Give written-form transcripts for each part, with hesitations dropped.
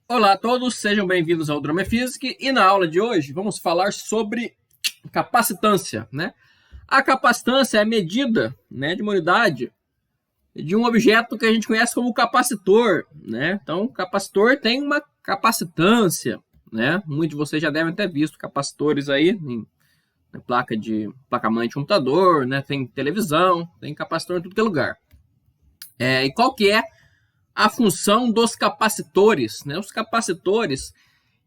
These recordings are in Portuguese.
Olá a todos, sejam bem-vindos ao Drama Physics e na aula de hoje vamos falar sobre capacitância, né? A capacitância é a medida, né, de uma unidade de um objeto que a gente conhece como capacitor, né? Então, o capacitor tem uma capacitância, né? Muitos de vocês já devem ter visto capacitores aí em placa-mãe de computador, né? Tem televisão, tem capacitor em tudo que é lugar. E qual que é a função dos capacitores, né? Os capacitores,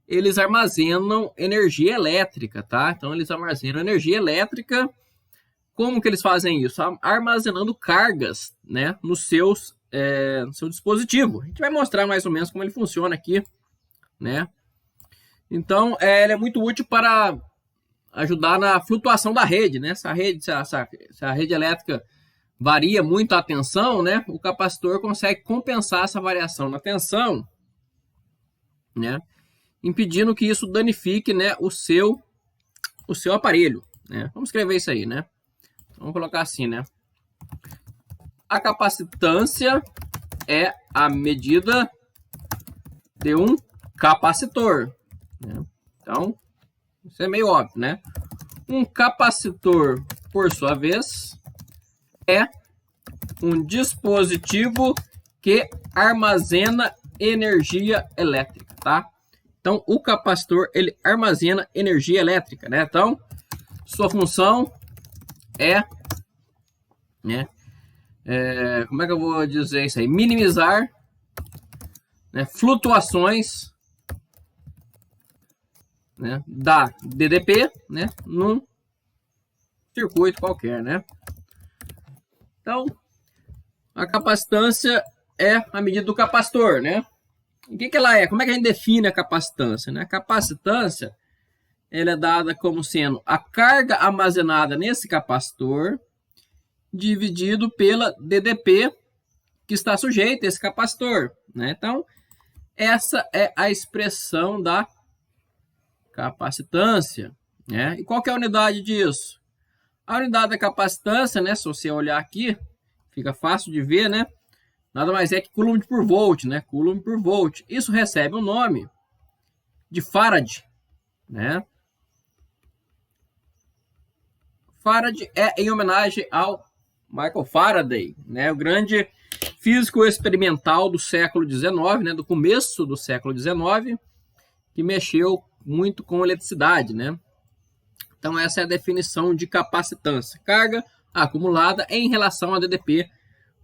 eles armazenam energia elétrica, tá? Então, eles armazenam energia elétrica. Como que eles fazem isso? Armazenando cargas, né? No seu dispositivo. A gente vai mostrar mais ou menos como ele funciona aqui, né? Então, ele é muito útil para ajudar na flutuação da rede, né? Se a rede elétrica varia muito a tensão, né? O capacitor consegue compensar essa variação na tensão, né? Impedindo que isso danifique, né, o seu aparelho, né? Vamos escrever isso aí, né? Vamos colocar assim, né? A capacitância é a medida de um capacitor, né? Então, isso é meio óbvio, né? Um capacitor, por sua vez, é um dispositivo que armazena energia elétrica, tá? Então, o capacitor, ele armazena energia elétrica, né? Então, sua função é, né? Como é que eu vou dizer isso aí? Minimizar, né, flutuações, né, da DDP, né, num circuito qualquer, né? Então, a capacitância é a medida do capacitor, né? O que ela é? Como é que a gente define a capacitância, né? A capacitância, ela é dada como sendo a carga armazenada nesse capacitor dividido pela DDP que está sujeita a esse capacitor, né? Então, essa é a expressão da capacitância, né? E qual que é a unidade disso? A unidade da capacitância, né? Se você olhar aqui, fica fácil de ver, né? Nada mais é que coulomb por volt, né? Coulomb por volt. Isso recebe o nome de Farad, né? Farad é em homenagem ao Michael Faraday, né? O grande físico experimental do século XIX, né? Do começo do século XIX, que mexeu muito com eletricidade, né? Então, essa é a definição de capacitância. Carga acumulada em relação à DDP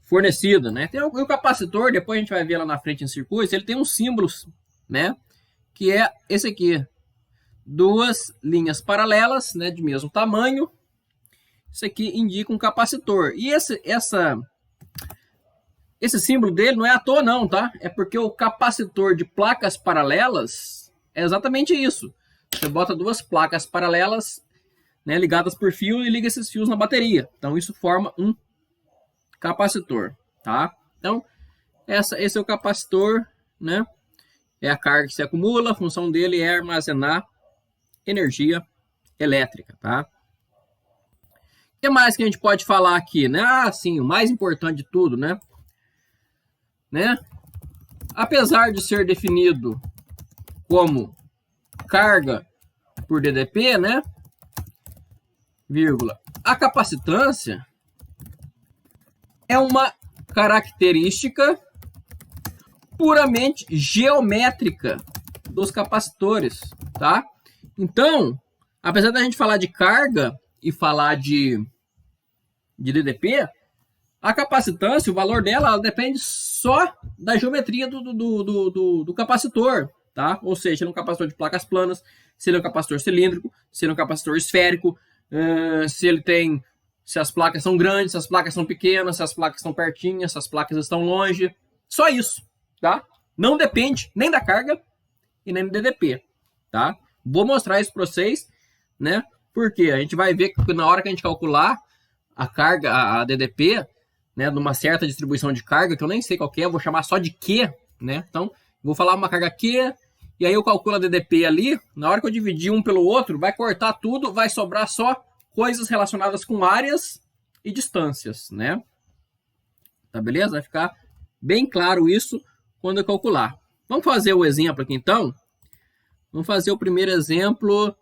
fornecida, né? Tem o capacitor, depois a gente vai ver lá na frente em circuitos, ele tem uns símbolos, né? Que é esse aqui. Duas linhas paralelas, né? De mesmo tamanho. Isso aqui indica um capacitor. E esse símbolo dele não é à toa não, tá? É porque o capacitor de placas paralelas é exatamente isso. Você bota duas placas paralelas, né, ligadas por fio e liga esses fios na bateria. Então, isso forma um capacitor, tá? Então, esse é o capacitor, né? É a carga que se acumula, a função dele é armazenar energia elétrica, tá? O que mais que a gente pode falar aqui, né? Sim, o mais importante de tudo, né? Apesar de ser definido como carga por DDP, né? Vírgula. A capacitância é uma característica puramente geométrica dos capacitores, tá? Então, apesar da gente falar de carga e falar de DDP, a capacitância, o valor dela, ela depende só da geometria do capacitor, tá? Ou seja, se ele é um capacitor de placas planas, se ele é um capacitor cilíndrico, se ele é um capacitor esférico, se as placas são grandes, se as placas são pequenas, se as placas estão pertinhas, se as placas estão longe. Só isso, tá? Não depende nem da carga e nem do DDP, tá? Vou mostrar isso para vocês, né? Porque a gente vai ver que na hora que a gente calcular a carga, a DDP, né, numa certa distribuição de carga, que eu nem sei qual que é, eu vou chamar só de Q, né? Então, vou falar uma carga Q, e aí eu calculo a DDP ali, na hora que eu dividir um pelo outro, vai cortar tudo, vai sobrar só coisas relacionadas com áreas e distâncias, né? Tá beleza? Vai ficar bem claro isso quando eu calcular. Vamos fazer o exemplo aqui, então. Vamos fazer o primeiro exemplo,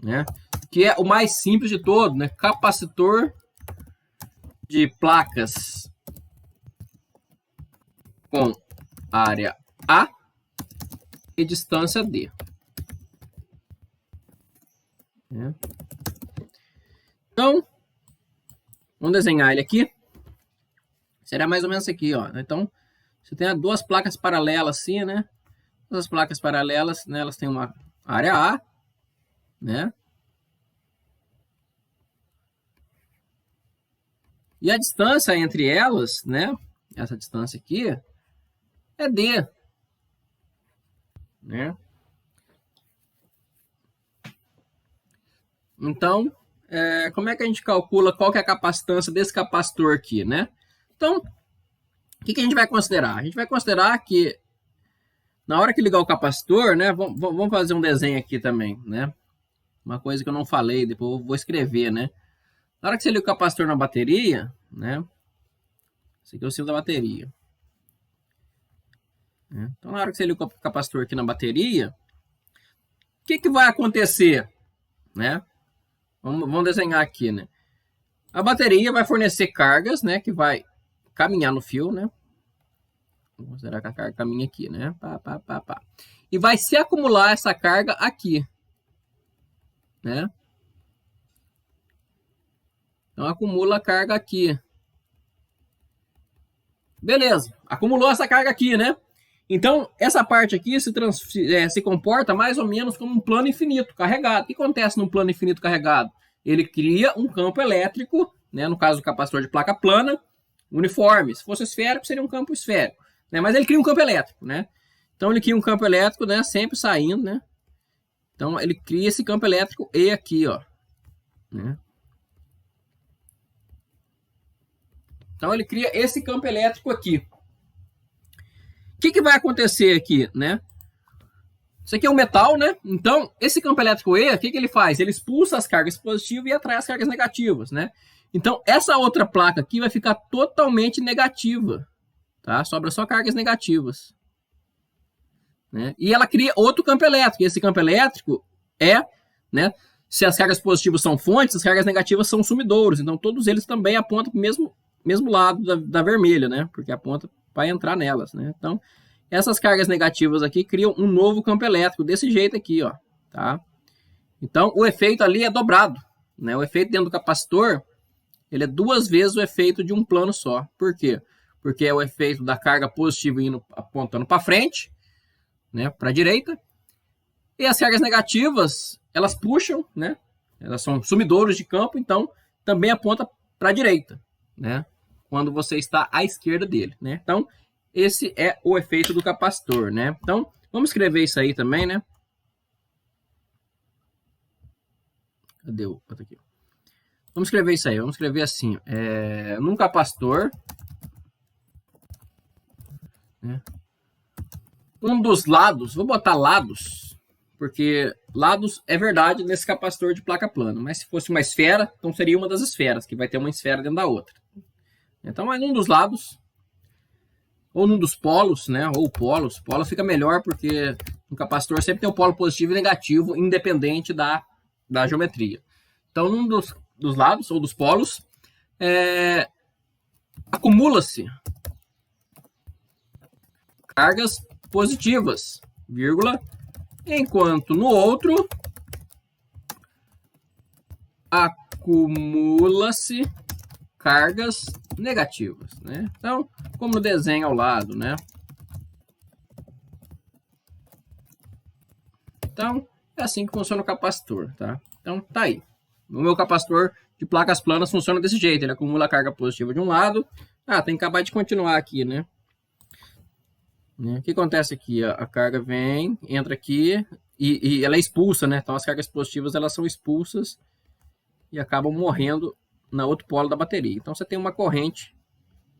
né? Que é o mais simples de todo, né? Capacitor de placas com área A e distância D. Então, vamos desenhar ele aqui. Será mais ou menos isso aqui, ó. Então, você tem duas placas paralelas assim, né? As placas paralelas, né, elas têm uma área A, né? E a distância entre elas, né? Essa distância aqui é D, né? Então, como é que a gente calcula qual que é a capacitância desse capacitor aqui, né? Então, o que a gente vai considerar? A gente vai considerar que na hora que ligar o capacitor, né? Vamos fazer um desenho aqui também, né? Uma coisa que eu não falei, depois eu vou escrever, né? Na hora que você liga o capacitor na bateria, né? Esse aqui é o símbolo da bateria. Então, na hora que você liga o capacitor aqui na bateria, o que vai acontecer, né? Vamos desenhar aqui, né? A bateria vai fornecer cargas, né? Que vai caminhar no fio, né? Vamos considerar que a carga caminha aqui, né? Pá. E vai se acumular essa carga aqui, né? Então, acumula a carga aqui. Beleza, acumulou essa carga aqui, né? Então, essa parte aqui se comporta mais ou menos como um plano infinito carregado. O que acontece num plano infinito carregado? Ele cria um campo elétrico, né? No caso do capacitor de placa plana, uniforme. Se fosse esférico, seria um campo esférico, né? Mas ele cria um campo elétrico, né? Então, ele cria um campo elétrico, né? Sempre saindo, né? Então, ele cria esse campo elétrico E aqui, ó, né? Então, ele cria esse campo elétrico aqui. O que vai acontecer aqui, né? Isso aqui é um metal, né? Então, esse campo elétrico E, o que ele faz? Ele expulsa as cargas positivas e atrai as cargas negativas, né? Então, essa outra placa aqui vai ficar totalmente negativa, tá? Sobra só cargas negativas, né? E ela cria outro campo elétrico. E esse campo elétrico né? Se as cargas positivas são fontes, as cargas negativas são sumidouros. Então, todos eles também apontam para o mesmo lado da vermelha, né? Porque aponta para entrar nelas, né? Então, essas cargas negativas aqui criam um novo campo elétrico, desse jeito aqui, ó, tá? Então, o efeito ali é dobrado, né? O efeito dentro do capacitor, ele é 2 vezes o efeito de um plano só. Por quê? Porque é o efeito da carga positiva indo apontando para frente, né? Para a direita. E as cargas negativas, elas puxam, né? Elas são sumidouros de campo, então também aponta para a direita, né? Quando você está à esquerda dele, né? Então, esse é o efeito do capacitor, né? Então, vamos escrever isso aí também, né? Cadê o outro aqui? Vamos escrever isso aí. Vamos escrever assim. Num capacitor, né? Um dos lados, vou botar lados, porque lados é verdade nesse capacitor de placa plana. Mas se fosse uma esfera, então seria uma das esferas, que vai ter uma esfera dentro da outra. Então, é num dos lados, ou num dos polos, né? Ou polos. Polos fica melhor, porque no capacitor sempre tem o polo positivo e negativo, independente da geometria. Então, num dos lados, ou dos polos, acumula-se cargas positivas, vírgula, enquanto no outro acumula-se cargas negativas, né? Então, como no desenho ao lado, né? Então, é assim que funciona o capacitor, tá? Então, tá aí. O meu capacitor de placas planas funciona desse jeito. Ele acumula a carga positiva de um lado. Tem que acabar de continuar aqui, né? O que acontece aqui? A carga vem, entra aqui e ela é expulsa, né? Então, as cargas positivas, elas são expulsas e acabam morrendo na outro polo da bateria. Então, você tem uma corrente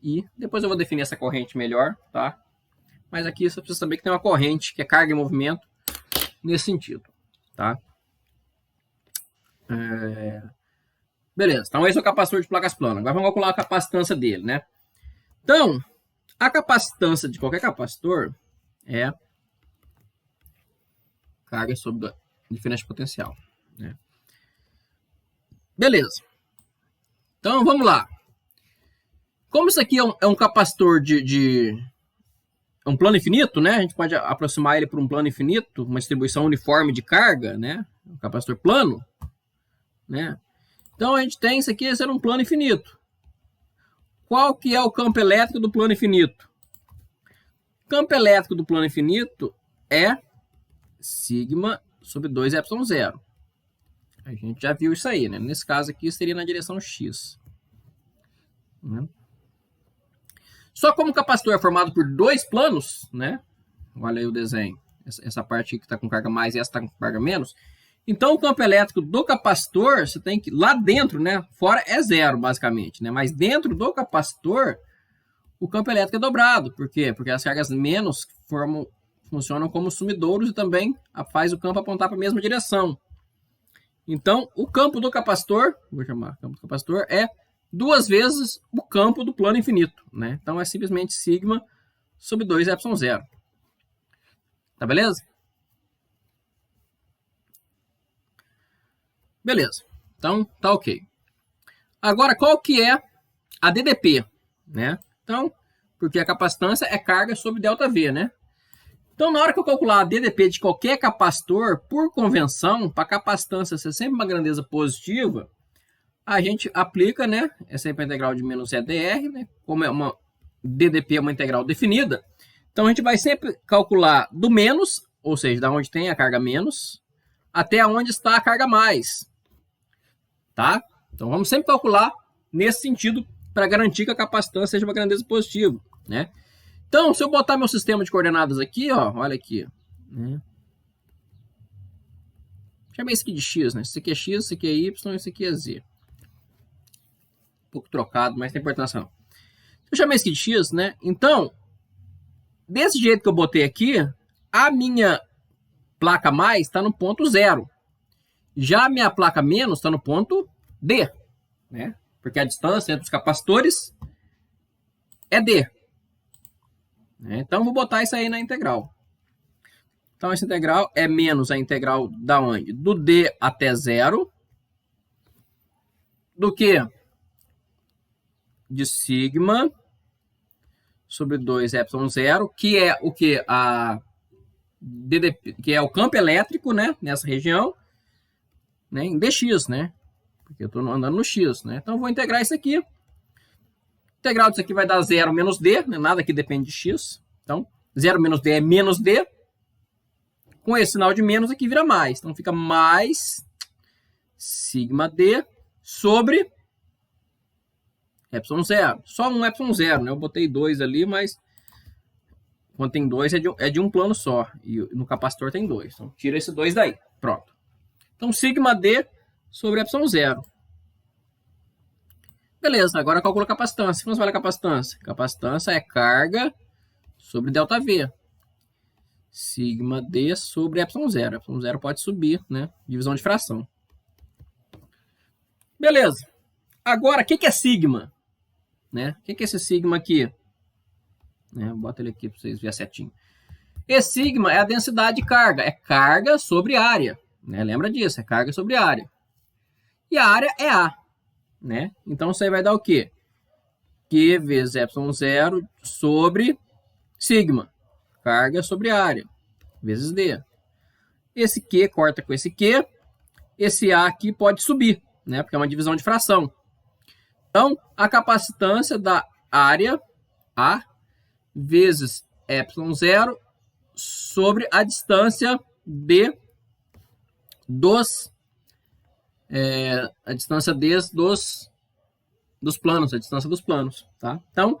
e depois eu vou definir essa corrente melhor, tá? Mas aqui você precisa saber que tem uma corrente, que é carga e movimento, nesse sentido, tá? Beleza, então esse é o capacitor de placas planas. Agora vamos calcular a capacitância dele, né? Então, A capacitância de qualquer capacitor é carga sobre diferença de potencial, né? Beleza. Então, vamos lá. Como isso aqui é um capacitor um plano infinito, né? A gente pode aproximar ele para um plano infinito, uma distribuição uniforme de carga, né? Um capacitor plano, né? Então, a gente tem isso aqui sendo um plano infinito. Qual que é o campo elétrico do plano infinito? O campo elétrico do plano infinito é sigma sobre 2ε0. A gente já viu isso aí, né? Nesse caso aqui seria na direção x. Né? Só como o capacitor é formado por dois planos, né? Olha aí o desenho. Essa parte aqui que está com carga mais e essa está com carga menos. Então, o campo elétrico do capacitor, você tem que... Lá dentro, né? Fora é zero, basicamente, né? Mas dentro do capacitor, o campo elétrico é dobrado. Por quê? Porque as cargas menos funcionam como sumidouros e também faz o campo apontar para a mesma direção. Então, o campo do capacitor, vou chamar campo do capacitor, é duas vezes o campo do plano infinito, né? Então, é simplesmente sigma sobre 2ε0. Tá beleza? Beleza. Então, tá ok. Agora, qual que é a DDP, né? Então, porque a capacitância é carga sobre ΔV, né? Então, na hora que eu calcular a DDP de qualquer capacitor, por convenção, para a capacitância ser sempre uma grandeza positiva, a gente aplica, né? É sempre a integral de menos EDR, né? Como é uma DDP é uma integral definida, então a gente vai sempre calcular do menos, ou seja, da onde tem a carga menos, até onde está a carga mais. Tá? Então, vamos sempre calcular nesse sentido para garantir que a capacitância seja uma grandeza positiva, né? Então, se eu botar meu sistema de coordenadas aqui, ó, olha aqui, né? Chamei isso aqui de x, né? Isso aqui é x, isso aqui é y, isso aqui é z. Um pouco trocado, mas tem importância não. Eu chamei isso aqui de x, né? Então, desse jeito que eu botei aqui, a minha placa mais está no ponto 0. Já a minha placa menos está no ponto D, né? Porque a distância entre os capacitores é D. Então, vou botar isso aí na integral. Então, essa integral é menos a integral da onde? Do D até 0. Do que? De sigma sobre 2ε0, que é o que? Que é o campo elétrico, né? Nessa região, né? Em dx, né? Porque eu estou andando no x, né? Então, eu vou integrar isso aqui. Integral disso aqui vai dar 0 menos d, né? Nada aqui depende de x. Então, 0 menos d é menos d. Com esse sinal de menos aqui vira mais. Então, fica mais sigma d sobre ε0. Só um ε0, né? Eu botei 2 ali, mas quando tem 2 é de um plano só. E no capacitor tem 2. Então, tira esse 2 daí. Pronto. Então, sigma d sobre ε0. Beleza, agora calcula a capacitância. Como você fala a capacitância? Capacitância é carga sobre ΔV. Sigma D sobre ε0. ε0 pode subir, né? Divisão de fração. Beleza. Agora, o que é sigma? Né? O que é esse sigma aqui? Né? Bota ele aqui para vocês verem certinho. Esse sigma é a densidade de carga. É carga sobre área. Né? Lembra disso, é carga sobre área. E a área é A. Né? Então, isso aí vai dar o quê? Q vezes ε0 sobre sigma. Carga sobre área. Vezes D. Esse Q corta com esse Q. Esse A aqui pode subir, né? Porque é uma divisão de fração. Então, a capacitância da área A vezes ε0 sobre a distância D a distância D dos planos, a distância dos planos, tá? Então,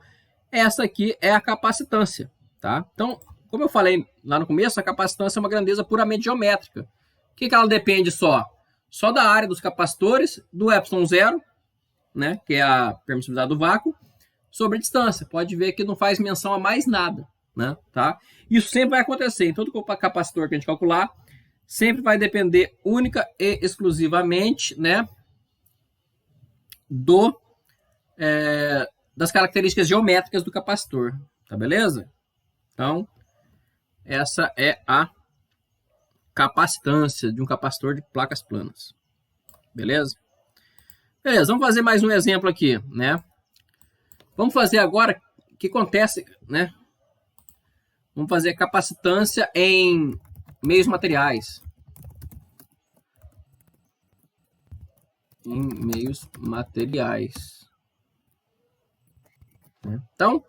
essa aqui é a capacitância, tá? Então, como eu falei lá no começo, a capacitância é uma grandeza puramente geométrica. O que ela depende só? Só da área dos capacitores, do ε0, né? Que é a permissividade do vácuo, sobre a distância. Pode ver que não faz menção a mais nada, né? Tá? Isso sempre vai acontecer. Em todo capacitor que a gente calcular, sempre vai depender única e exclusivamente, né, das características geométricas do capacitor. Tá beleza? Então, essa é a capacitância de um capacitor de placas planas. Beleza? Beleza, vamos fazer mais um exemplo aqui, né? Vamos fazer agora o que acontece, né? Vamos fazer capacitância em meios materiais. Em meios materiais. Então,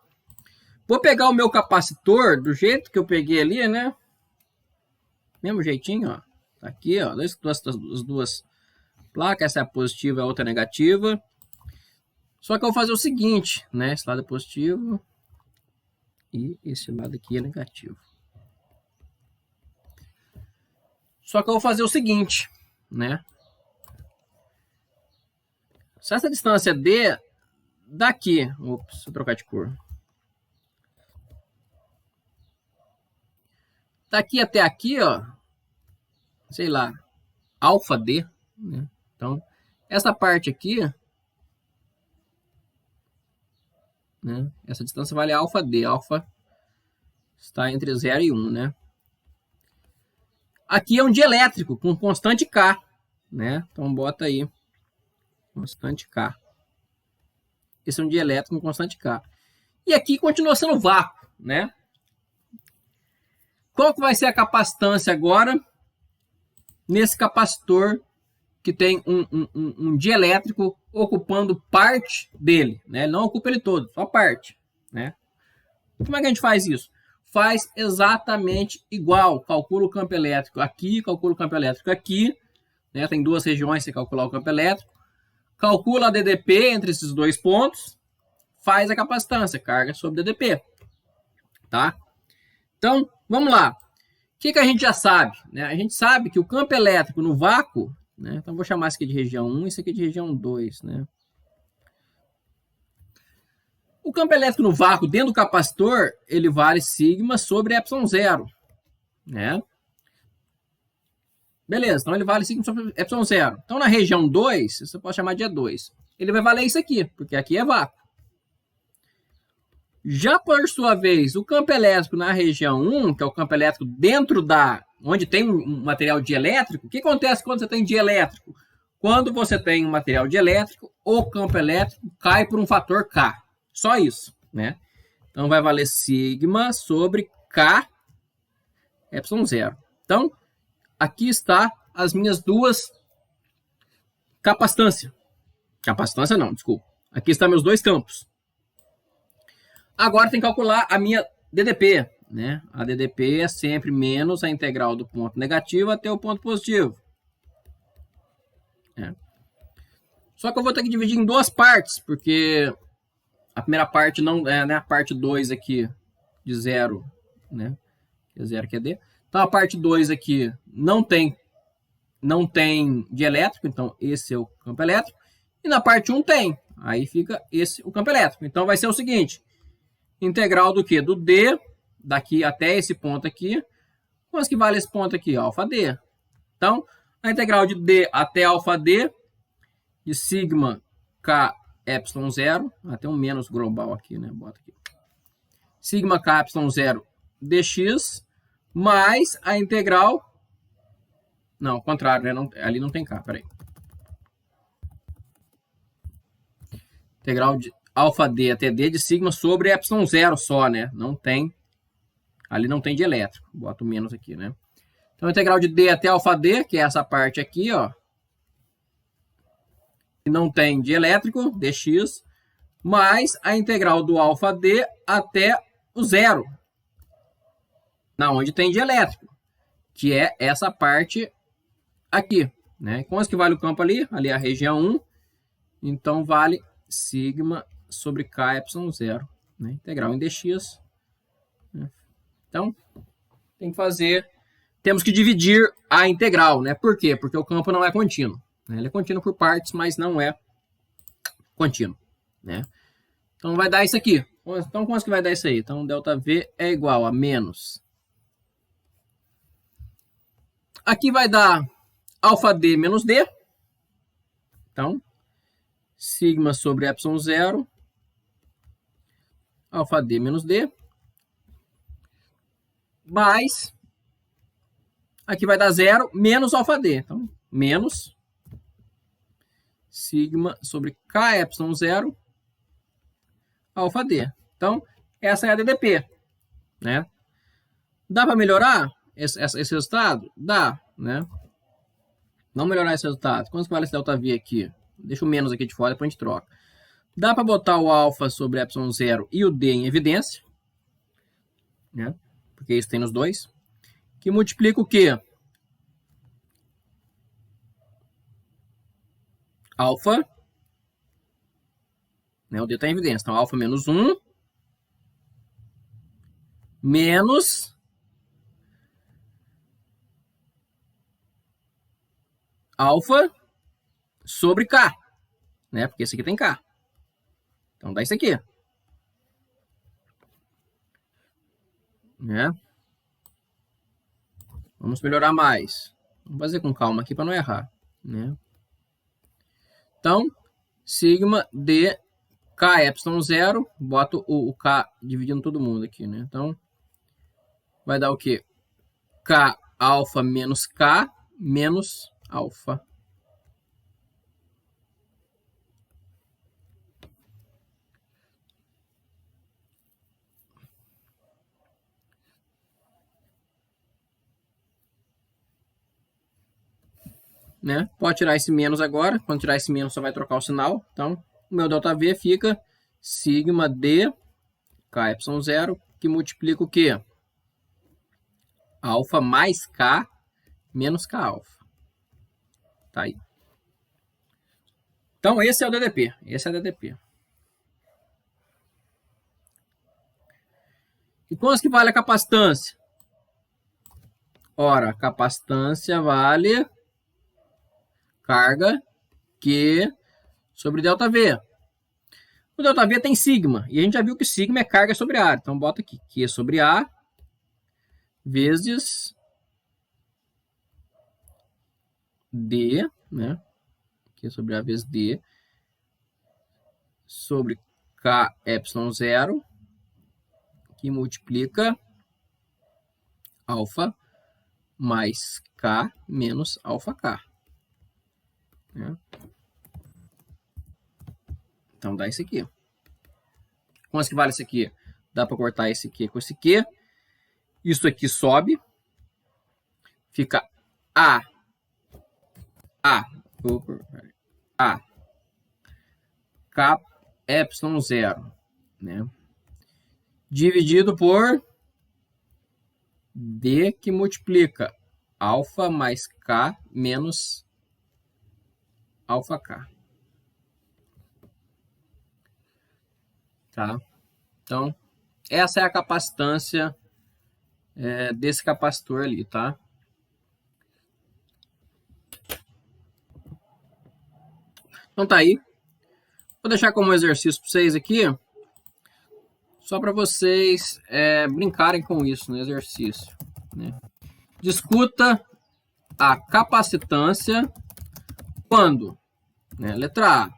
vou pegar o meu capacitor do jeito que eu peguei ali, né? Mesmo jeitinho, ó. Tá aqui, ó. As duas placas. Essa é a positiva e a outra é a negativa. Só que eu vou fazer o seguinte, né? Esse lado é positivo. E esse lado aqui é negativo. Só que eu vou fazer o seguinte, né? Se essa distância D daqui... Ops, deixa eu trocar de cor. Daqui até aqui, ó. Sei lá. Alfa D. Né? Então, essa parte aqui... Né? Essa distância vale alfa D. Alfa está entre 0 e 1, né? Aqui é um dielétrico com constante K, né? Então bota aí constante K. Esse é um dielétrico com constante K. E aqui continua sendo vácuo, né? Qual que vai ser a capacitância agora nesse capacitor que tem um dielétrico ocupando parte dele, né? Ele não ocupa ele todo, só parte, né? Como é que a gente faz isso? Faz exatamente igual. Calcula o campo elétrico aqui, calcula o campo elétrico aqui, né? Tem duas regiões para calcular o campo elétrico. Calcula a DDP entre esses dois pontos, faz a capacitância, carga sobre DDP, tá? Então, vamos lá. O que a gente já sabe? Né? A gente sabe que o campo elétrico no vácuo, né? Então, vou chamar isso aqui de região 1 e isso aqui de região 2, né? O campo elétrico no vácuo dentro do capacitor, ele vale sigma sobre ε0, né? Beleza, então ele vale sigma sobre ε0. Então, na região 2, você pode chamar de E2. Ele vai valer isso aqui, porque aqui é vácuo. Já por sua vez, o campo elétrico na região 1, que é o campo elétrico dentro da... onde tem um material dielétrico, o que acontece quando você tem dielétrico? Quando você tem um material dielétrico, o campo elétrico cai por um fator K. Só isso, né? Então, vai valer sigma sobre K ε0. Então, aqui está as minhas duas capacitâncias. Capacitância não, desculpa. Aqui estão meus dois campos. Agora tem que calcular a minha DDP, né? A DDP é sempre menos a integral do ponto negativo até o ponto positivo. Só que eu vou ter que dividir em duas partes, porque a primeira parte não é, né? A parte 2 aqui de 0, né? Que é 0 que é D. Então a parte 2 aqui não tem dielétrico, então esse é o campo elétrico. E na parte 1 tem, aí fica esse o campo elétrico. Então vai ser o seguinte, integral do que? Do D, daqui até esse ponto aqui. Quanto que vale esse ponto aqui? Alfa D. Então, a integral de D até alfa D, de sigma K ε0, até um menos global aqui, né? Bota aqui. Sigma K ε0 dx, mais a integral... Não, ao contrário, né? Não, ali não tem K, peraí. Integral de alfa D até D de sigma sobre ε0 só, né? Não tem... Ali não tem dielétrico. Boto menos aqui, né? Então, a integral de D até alfa D, que é essa parte aqui, ó. Que não tem dielétrico, dx, mais a integral do alfa D até o 0. Na onde tem dielétrico. Que é essa parte aqui, né? Quanto que vale o campo ali? Ali é a região 1. Então, vale sigma sobre K ε0. Né? Integral em dx. Né? Então, tem que fazer... Temos que dividir a integral, né? Por quê? Porque o campo não é contínuo. Né? Ele é contínuo por partes, mas não é contínuo. Né? Então, vai dar isso aqui. Então, quanto que vai dar isso aí? Então, ΔV é igual a menos... Aqui vai dar alfa D menos D. Então, sigma sobre ε0. Alfa D menos D. mais, aqui vai dar 0, menos αd. Então, menos sigma sobre kε0 αd. Então, essa é a DDP, né? Dá para melhorar esse resultado? Dá, né? Vamos melhorar esse resultado. Quanto que vale esse ΔV aqui? Deixa o menos aqui de fora, depois a gente troca. Dá para botar o alfa sobre ε0 e o d em evidência, né? Porque isso tem nos dois. Que multiplica o quê? Alfa, né? O d está em evidência. Então, alfa menos 1 menos alfa sobre k, né? Porque esse aqui tem k. Então, dá isso aqui. Né? Vamos melhorar mais. Vamos fazer com calma aqui para não errar, né? Então, sigma de kε0, boto o k dividindo todo mundo aqui, né? Então, vai dar o quê? K alfa menos k menos alfa. Né? Pode tirar esse menos agora. Quando tirar esse menos, só vai trocar o sinal. Então, o meu ΔV fica sigma de kε0, que multiplica o quê? Alfa mais k menos k alfa. Tá aí. Então, esse é o DDP. Esse é o DDP. E quanto que vale a capacitância? Ora, a capacitância vale carga Q sobre ΔV. O ΔV tem sigma, e a gente já viu que sigma é carga sobre A. Então, bota aqui Q sobre A vezes D, né? Q sobre A vezes D sobre kε0, que multiplica alfa mais k menos alfa k. Né? Então, dá isso aqui. Quanto que vale isso aqui? Dá para cortar esse aqui com esse aqui. Isso aqui sobe. Fica A kε0, né? Dividido por D, que multiplica alfa mais k menos alfa k. Tá? Então, essa é a capacitância desse capacitor ali, tá? Então tá aí. Vou deixar como exercício para vocês aqui, só para vocês brincarem com isso no exercício. Né? Discuta a capacitância quando, né, letra A,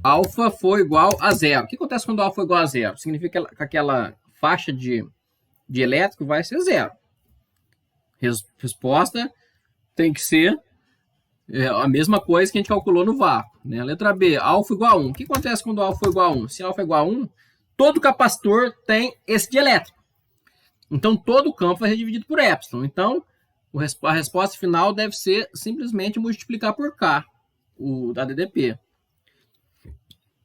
alfa for igual a 0. O que acontece quando alfa for igual a 0? Significa que aquela faixa de elétrico vai ser 0. Resposta tem que ser a mesma coisa que a gente calculou no vácuo. Né? Letra B, alfa igual a 1. O que acontece quando alfa for igual a 1? Se alfa é igual a 1, todo capacitor tem esse dielétrico. Então, todo o campo vai ser dividido por epsilon. Então, a resposta final deve ser simplesmente multiplicar por K, o da DDP.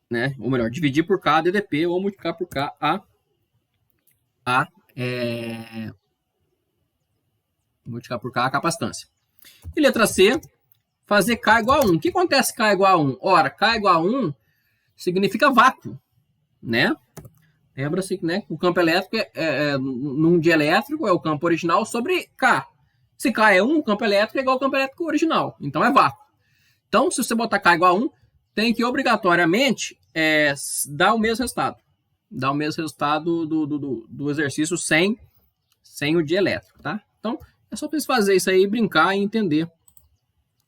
Né? Ou melhor, dividir por K a DDP ou multiplicar por K multiplicar por K a capacitância. E letra C, fazer K igual a 1. O que acontece K igual a 1? Ora, K igual a 1 significa vácuo, né? Lembra-se que, né, o campo elétrico num dielétrico é o campo original sobre K. Se K é 1, o campo elétrico é igual ao campo elétrico original. Então, é vácuo. Então, se você botar K igual a 1, tem que obrigatoriamente dar o mesmo resultado. Dar o mesmo resultado do exercício sem o dielétrico, tá? Então, é só para vocês fazerem isso aí, brincar e entender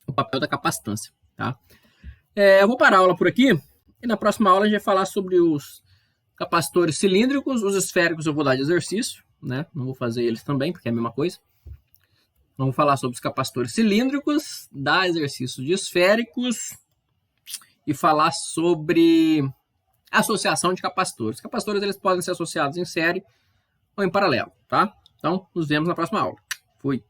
o papel da capacitância, tá? Eu vou parar a aula por aqui e na próxima aula a gente vai falar sobre os capacitores cilíndricos, os esféricos eu vou dar de exercício, né? Não vou fazer eles também, porque é a mesma coisa. Vamos falar sobre os capacitores cilíndricos, dar exercícios de esféricos e falar sobre associação de capacitores. Os capacitores eles podem ser associados em série ou em paralelo, tá? Então, nos vemos na próxima aula. Fui!